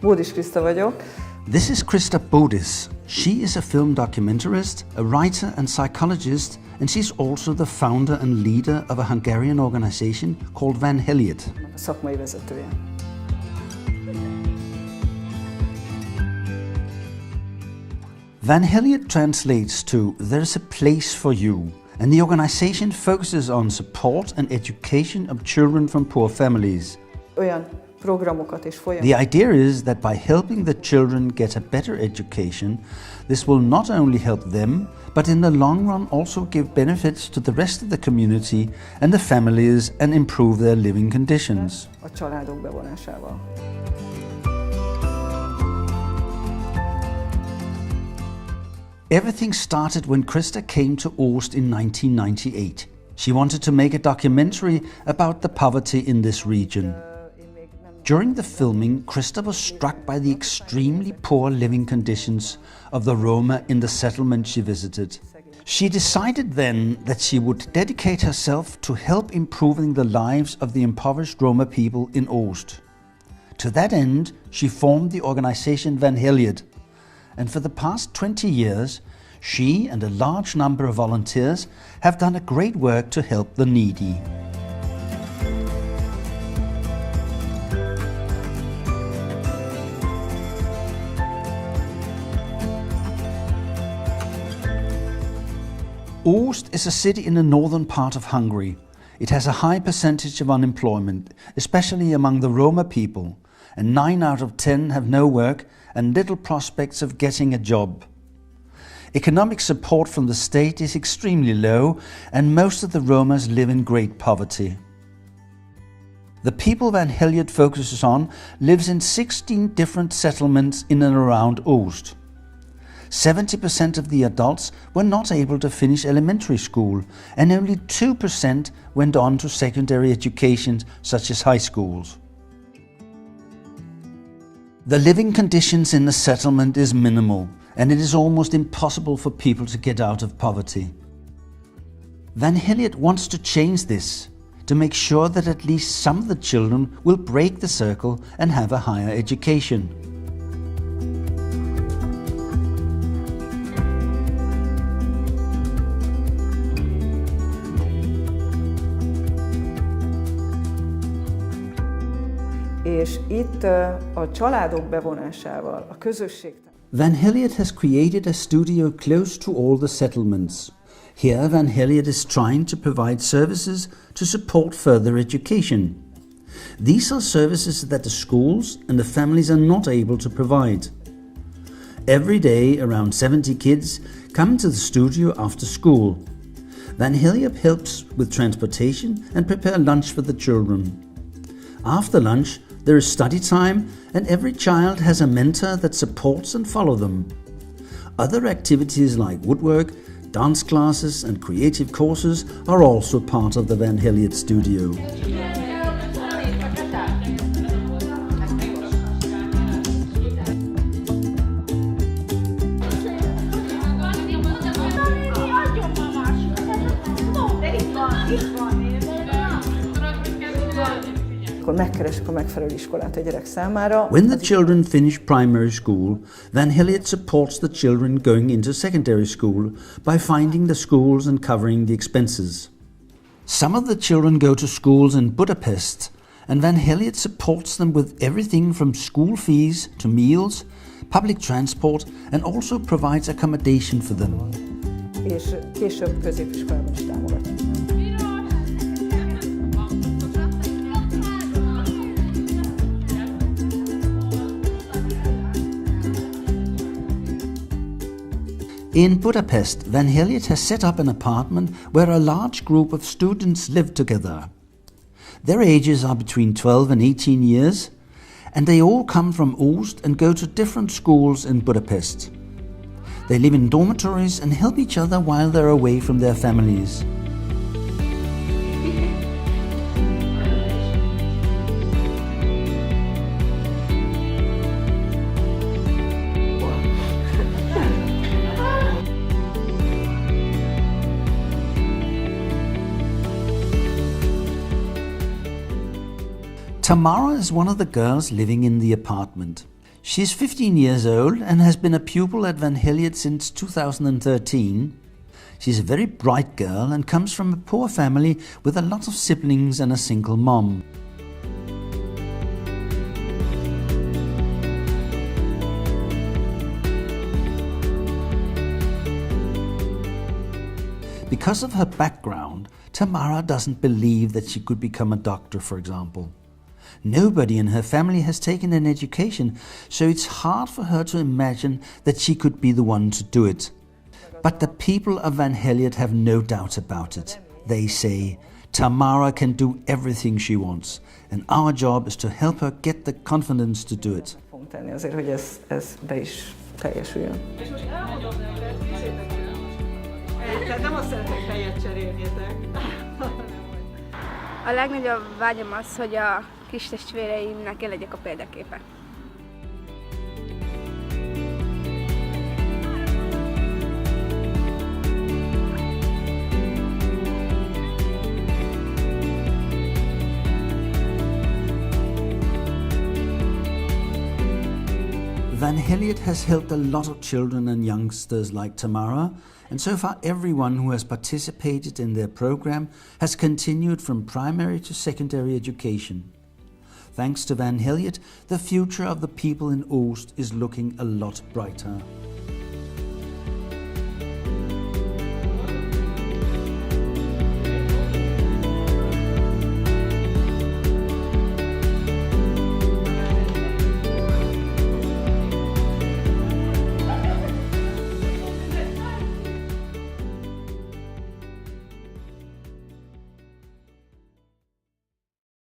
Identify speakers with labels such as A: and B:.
A: Bodis Kriszta vagyok.
B: This is Kriszta Bodis. She is a film documentarist, a writer and psychologist, and she's also the founder and leader of a Hungarian organization called Helyed.
A: A szakmai vezetője.
B: Helyed translates to "there's a place for you", and the organization focuses on support and education of children from poor families.
A: Olyan programokat és folyamokat.
B: The idea is that by helping the children get a better education, this will not only help them, but in the long run also give benefits to the rest of the community and the families and improve their living conditions.
A: A családok bevonásával.
B: Everything started when Kriszta came to Ózd in 1998. She wanted to make a documentary about the poverty in this region. During the filming, Kriszta was struck by the extremely poor living conditions of the Roma in the settlement she visited. She decided then that she would dedicate herself to help improving the lives of the impoverished Roma people in Ózd. To that end, she formed the organization Helyed, and for the past 20 years, she and a large number of volunteers have done a great work to help the needy. Ózd is a city in the northern part of Hungary. It has a high percentage of unemployment, especially among the Roma people, and 9 out of 10 have no work and little prospects of getting a job. Economic support from the state is extremely low, and most of the Romas live in great poverty. The people Helyed focuses on lives in 16 different settlements in and around Ózd. 70% of the adults were not able to finish elementary school, and only 2% went on to secondary education such as high schools. The living conditions in the settlement is minimal, and it is almost impossible for people to get out of poverty. Helyed wants to change this, to make sure that at least some of the children will break the circle and have a higher education.
A: És itt a családok bevonásával, a közösség.
B: Helyed has created a studio close to all the settlements. Here Helyed is trying to provide services to support further education. These are services that the schools and the families are not able to provide. Every day around 70 kids come to the studio after school. Helyed helps with transportation and prepare lunch for the children. After lunch, there is study time, and every child has a mentor that supports and follows them. Other activities like woodwork, dance classes and creative courses are also part of the Helyed studio.
A: Megkeresik a megfelelő iskolát a gyerek számára.
B: When the children finish primary school, Helyed supports the children going into secondary school by finding the schools and covering the expenses. Some of the children go to schools in Budapest, and Helyed supports them with everything from school fees to meals, public transport, and also provides accommodation for them.
A: És később középiskolában is támogatja.
B: In Budapest, Helyed has set up an apartment where a large group of students live together. Their ages are between 12 and 18 years, and they all come from Ózd and go to different schools in Budapest. They live in dormitories and help each other while they're away from their families. Tamara is one of the girls living in the apartment. She's 15 years old and has been a pupil at Van Helyed since 2013. She's a very bright girl and comes from a poor family with a lot of siblings and a single mom. Because of her background, Tamara doesn't believe that she could become a doctor, for example. Nobody in her family has taken an education, so it's hard for her to imagine that she could be the one to do it. But the people of Van Helyed have no doubt about it. They say, Tamara can do everything she wants, and our job is to help her get the confidence to do it.
A: Fogunk tenni azért, hogy ez be is teljesüljön. És most elmondom neked, nézzétek el. Tehát nem azt szeretnék helyet cserélnétek.
C: A legnagyobb vágyam az, hogy a kis testvéreimnek én legyek a példaképe.
B: Van Helyed has helped a lot of children and youngsters like Tamara, and so far everyone who has participated in their program has continued from primary to secondary education. Thanks to Van Helyed, the future of the people in Oost is looking a lot brighter.